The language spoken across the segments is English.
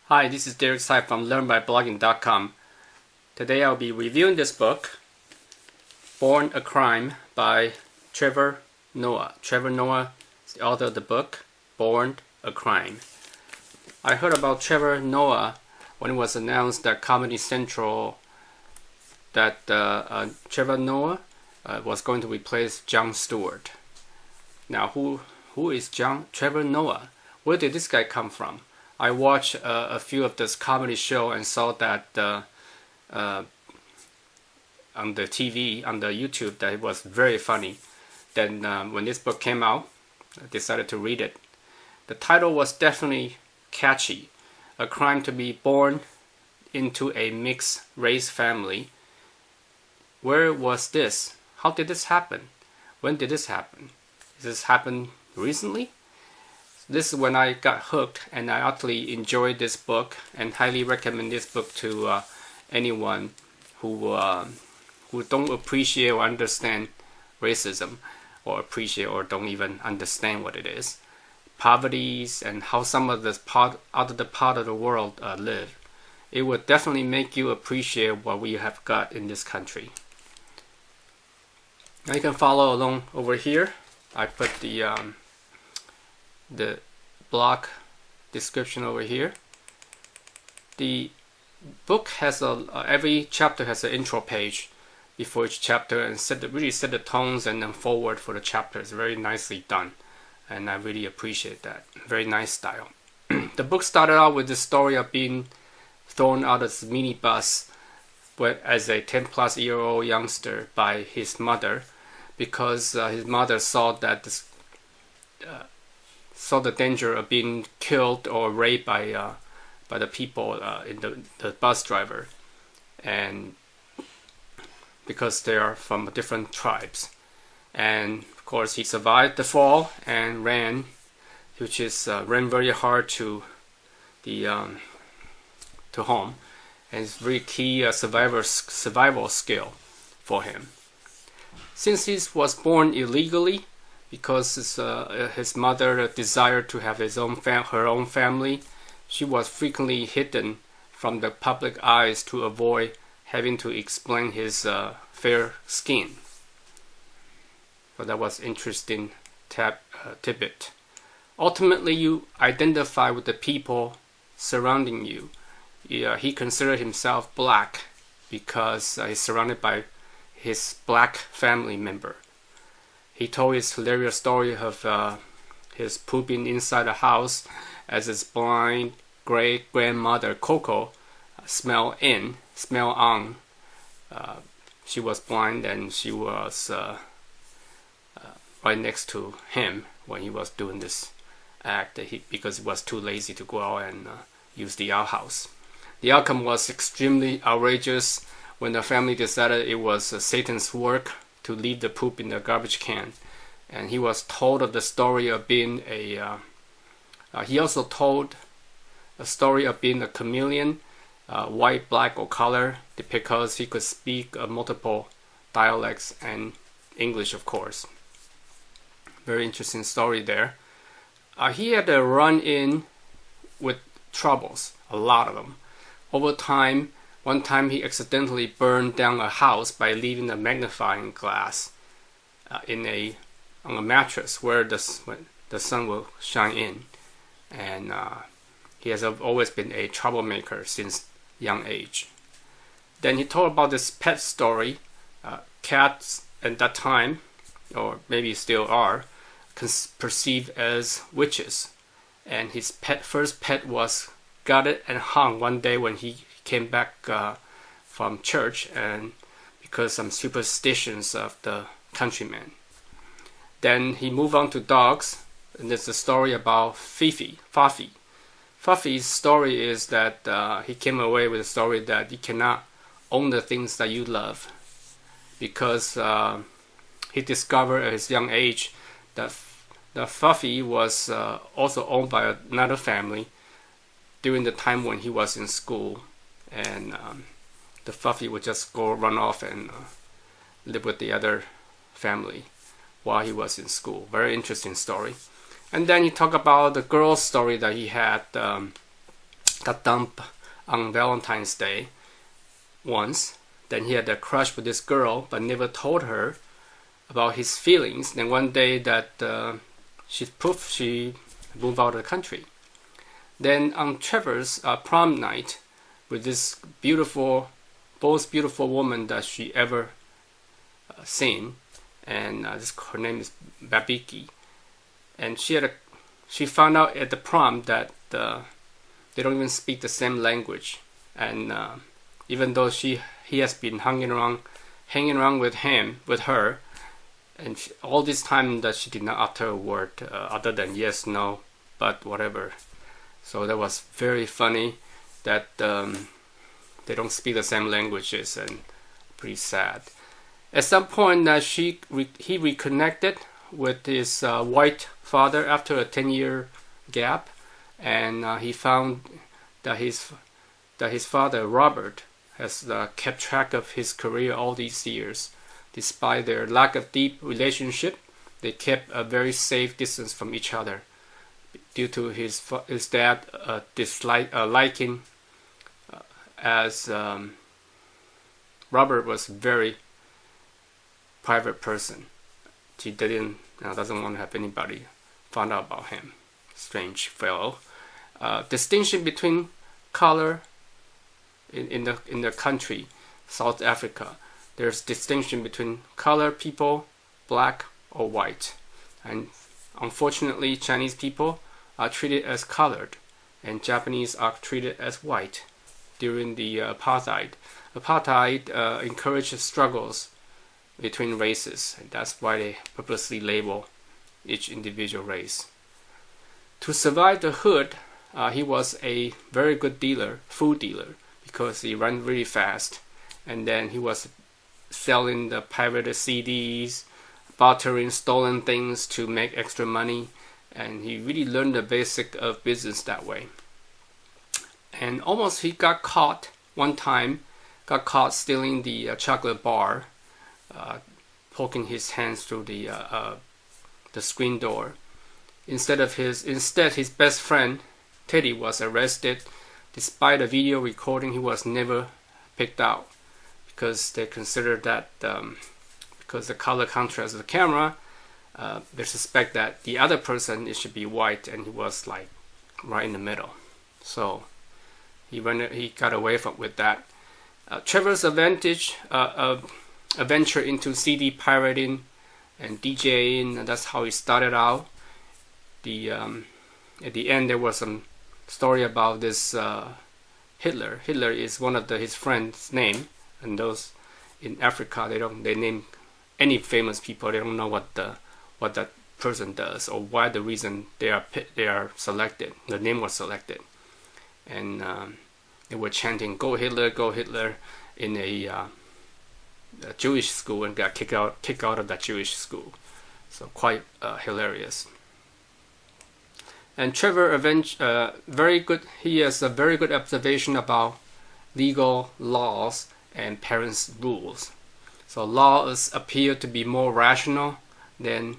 Hi, this is Derek Tsai from LearnByBlogging.com. Today I'll be reviewing this book, Born a Crime by Trevor Noah. Trevor Noah is the author of the book, Born a Crime. I heard about Trevor Noah when it was announced that Comedy Central that Trevor Noah was going to replace Jon Stewart. Now, who is Trevor Noah? Where did this guy come from? I watched a few of this comedy show and saw that on the TV, on the YouTube, that it was very funny. Then when this book came out, I decided to read it. The title was definitely catchy. A crime to be born into a mixed race family. Where was this? How did this happen? When did this happen? Did this happen recently? This is when I got hooked, and I utterly enjoyed this book and highly recommend this book to anyone who don't appreciate or understand racism, or appreciate or don't even understand what it is, poverties, and how some of this part of the world live. It would definitely make you appreciate what we have got in this country. Now you can follow along over here. I put the blog description over here. The book has every chapter has an intro page before each chapter, and really set the tones and then forward for the chapter. It's very nicely done, and I really appreciate that. Very nice style. The book started out with the story of being thrown out of the minibus as a 10-plus-year-old youngster by his mother, because his mother saw that saw the danger of being killed or raped by the people in the bus driver, and because they are from different tribes. And of course he survived the fall and ran, which is ran very hard to home, and it's very key survival skill for him. Since he was born illegally, because his mother desired to have her own family, she was frequently hidden from the public eyes to avoid having to explain his fair skin. So that was interesting tidbit. Ultimately, you identify with the people surrounding you. He considered himself black because he's surrounded by his black family member. He told his hilarious story of his pooping inside a house as his blind great-grandmother Coco smelled on. She was blind, and she was right next to him when he was doing this act, because he was too lazy to go out and use the outhouse. The outcome was extremely outrageous when the family decided it was Satan's work to leave the poop in the garbage can. And he was told of the story of being he also told a story of being a chameleon, white, black, or color, because he could speak multiple dialects and English, of course. Very interesting story there. He had a run-in with troubles, a lot of them. Over time, one time he accidentally burned down a house by leaving a magnifying glass on a mattress where the sun will shine in. And he has always been a troublemaker since young age. Then he told about this pet story. Cats at that time, or maybe still are, perceived as witches. And his first pet was gutted and hung one day when he came back from church, and because some superstitions of the countrymen. Then he moved on to dogs, and there's a story about Fifi. Fuffy's story is that he came away with a story that you cannot own the things that you love, because he discovered at his young age that Fuffy was also owned by another family during the time when he was in school. And the Fuffy would just run off and live with the other family while he was in school. Very interesting story. And then he talked about the girl's story that he had got dumped on Valentine's Day once. Then he had a crush with this girl, but never told her about his feelings. Then one day that she moved out of the country. Then on Trevor's prom night, with this most beautiful woman that she ever seen, and her name is Babiki, and she found out at the prom that they don't even speak the same language, and even though he has been hanging around with her, and all this time that she did not utter a word other than yes, no, but whatever. So that was very funny that they don't speak the same languages, and pretty sad. At some point, he reconnected with his white father after a 10-year gap, and he found that his father, Robert, has kept track of his career all these years. Despite their lack of deep relationship, they kept a very safe distance from each other due to his dad liking, as Robert was a very private person. He doesn't want to have anybody find out about him. Strange fellow. Distinction between color in the country, South Africa. There's distinction between color people, black or white, and unfortunately Chinese people are treated as colored, and Japanese are treated as white during the apartheid. Apartheid encouraged struggles between races, and that's why they purposely label each individual race. To survive the hood, he was a very good dealer, food dealer, because he ran really fast, and then he was selling the pirated CDs, bartering stolen things to make extra money, and he really learned the basic of business that way. And almost he got caught stealing the chocolate bar, poking his hands through the screen door. Instead, his best friend Teddy was arrested. Despite a video recording, he was never picked out because they considered that because the color contrast of the camera, they suspect that the other person, it should be white, and he was like right in the middle. So he got away with that. Trevor's venture into CD pirating and DJing, and that's how he started out. At the end, there was some story about this Hitler. Hitler is one of his friends' name, and those in Africa, they name any famous people. They don't know what that person does or why the reason they are selected. The name was selected, and they were chanting "Go Hitler, Go Hitler" in a Jewish school, and got kicked out of that Jewish school. So quite hilarious. And Trevor very good. He has a very good observation about legal laws and parents' rules. So laws appear to be more rational than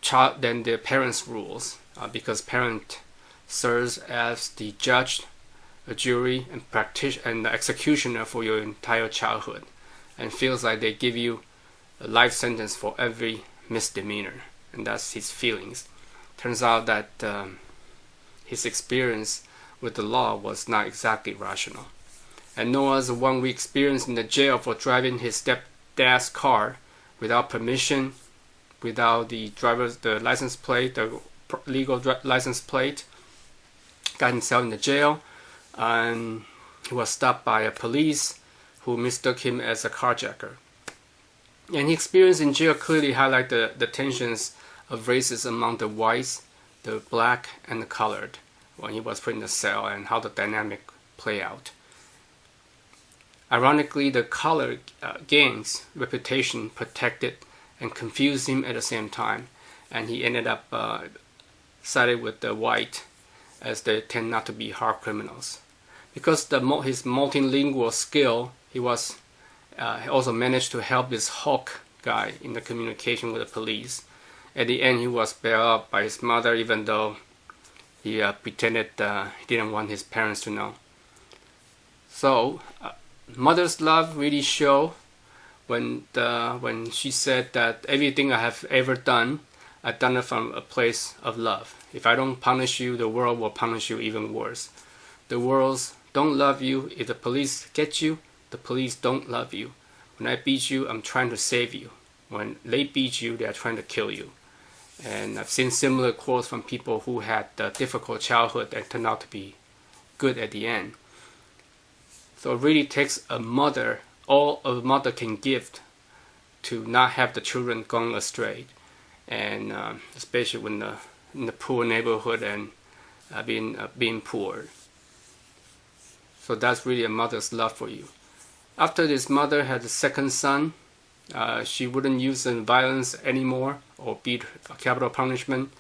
the parents' rules, because parent serves as the judge, a jury, and the executioner for your entire childhood, and feels like they give you a life sentence for every misdemeanor, and that's his feelings. Turns out that his experience with the law was not exactly rational. And Noah's 1 week experience in the jail for driving his stepdad's car without permission, without the license plate, the legal license plate, got himself in the jail, and he was stopped by a police who mistook him as a carjacker. And his experience in jail clearly highlight the tensions of races among the whites, the black, and the colored when he was put in the cell, and how the dynamic play out. Ironically, the colored gang's reputation protected and confused him at the same time, and he ended up sided with the white, as they tend not to be hard criminals. Because his multilingual skill, he also managed to help this Hawk guy in the communication with the police. At the end, he was bailed out by his mother, even though he pretended he didn't want his parents to know. So mother's love really show when she said that everything I have ever done, I've done it from a place of love. If I don't punish you, the world will punish you even worse. The world don't love you. If the police get you, the police don't love you. When I beat you, I'm trying to save you. When they beat you, they are trying to kill you. And I've seen similar quotes from people who had a difficult childhood and turned out to be good at the end. So it really takes a mother, all a mother can give to not have the children gone astray. And especially when in the poor neighborhood and being poor. So that's really a mother's love for you. After this mother had a second son, she wouldn't use violence anymore or beat capital punishment,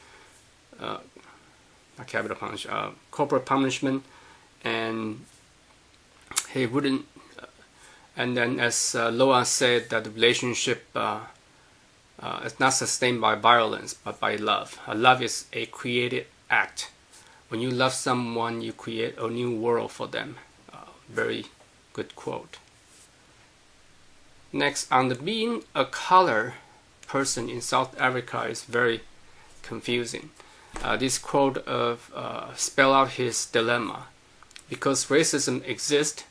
corporal punishment, and he wouldn't. And then, as Loa said, that the relationship is not sustained by violence but by love. Love is a created act. When you love someone, you create a new world for them. Very good quote. Next, on the being a color person in South Africa is very confusing. This quote spell out his dilemma. Because racism exists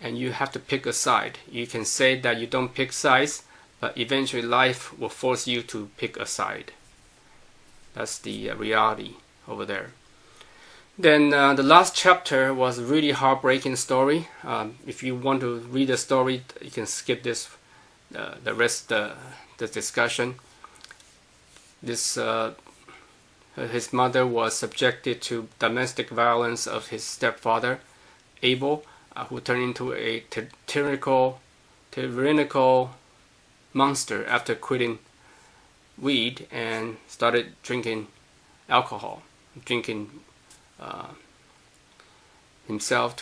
and you have to pick a side. You can say that you don't pick sides, but eventually life will force you to pick a side. That's the reality over there. Then the last chapter was a really heartbreaking story. If you want to read the story, you can skip this, the rest of the discussion. His mother was subjected to domestic violence of his stepfather, Abel, who turned into a tyrannical monster after quitting weed and started drinking alcohol, himself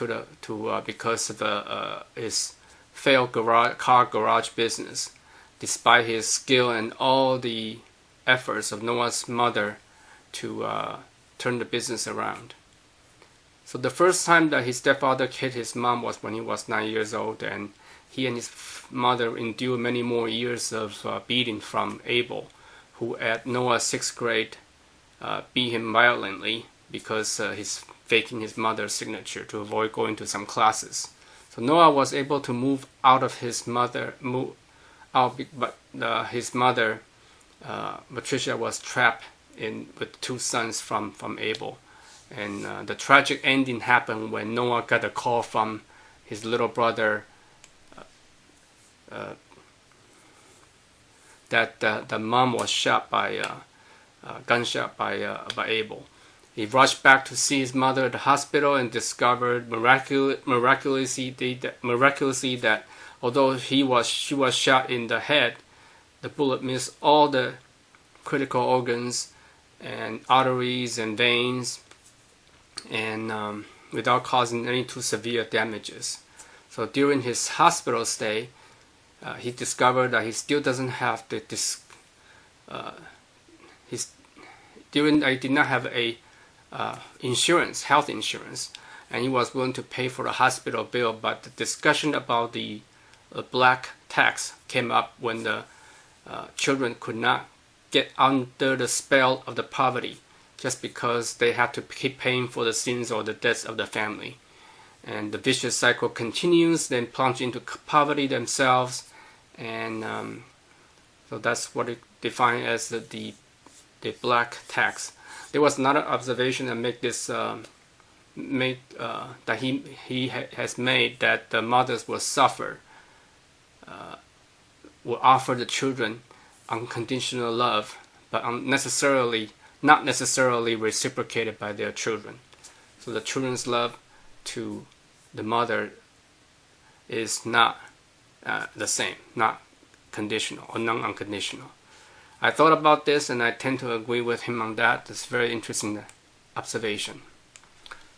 because of his failed car garage business, despite his skill and all the efforts of Noah's mother to turn the business around. So the first time that his stepfather hit his mom was when he was 9 years old, and he and his mother endured many more years of beating from Abel, who at Noah's 6th grade beat him violently because he's faking his mother's signature to avoid going to some classes. So Noah was able to move out of his mother, but his mother, Patricia, was trapped with 2 sons from Abel. And the tragic ending happened when Noah got a call from his little brother that the mom was shot by gunshot by Abel. He rushed back to see his mother at the hospital and discovered miraculously that although she was shot in the head, the bullet missed all the critical organs and arteries and veins, and without causing any too severe damages. So during his hospital stay, he discovered that he still doesn't have he did not have a health insurance, and he was willing to pay for the hospital bill. But the discussion about the black tax came up when the children could not get under the spell of the poverty, just because they had to keep paying for the sins or the debts of the family. And the vicious cycle continues, then plunge into poverty themselves, and so that's what it defined as the black tax. There was another observation that make this that he has made, that the mothers will suffer, will offer the children unconditional love, but not necessarily reciprocated by their children. So the children's love to the mother is not the same, not conditional or non-unconditional. I thought about this and I tend to agree with him on that. It's a very interesting observation.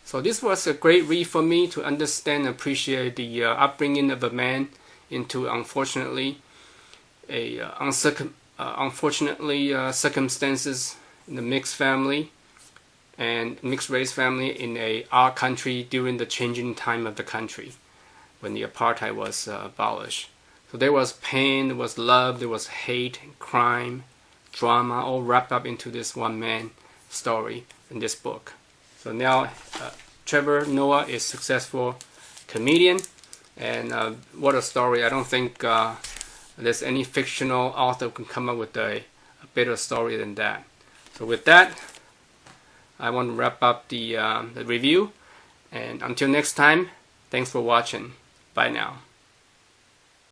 So this was a great read for me to understand and appreciate the upbringing of a man into unfortunately circumstances in the mixed family, and mixed race family in our country during the changing time of the country when the apartheid was abolished. So there was pain, there was love, there was hate, crime, drama, all wrapped up into this one man story in this book. So now Trevor Noah is a successful comedian, and what a story. I don't think there's any fictional author who can come up with a better story than that. So with that, I want to wrap up the review, and until next time, thanks for watching. Bye now.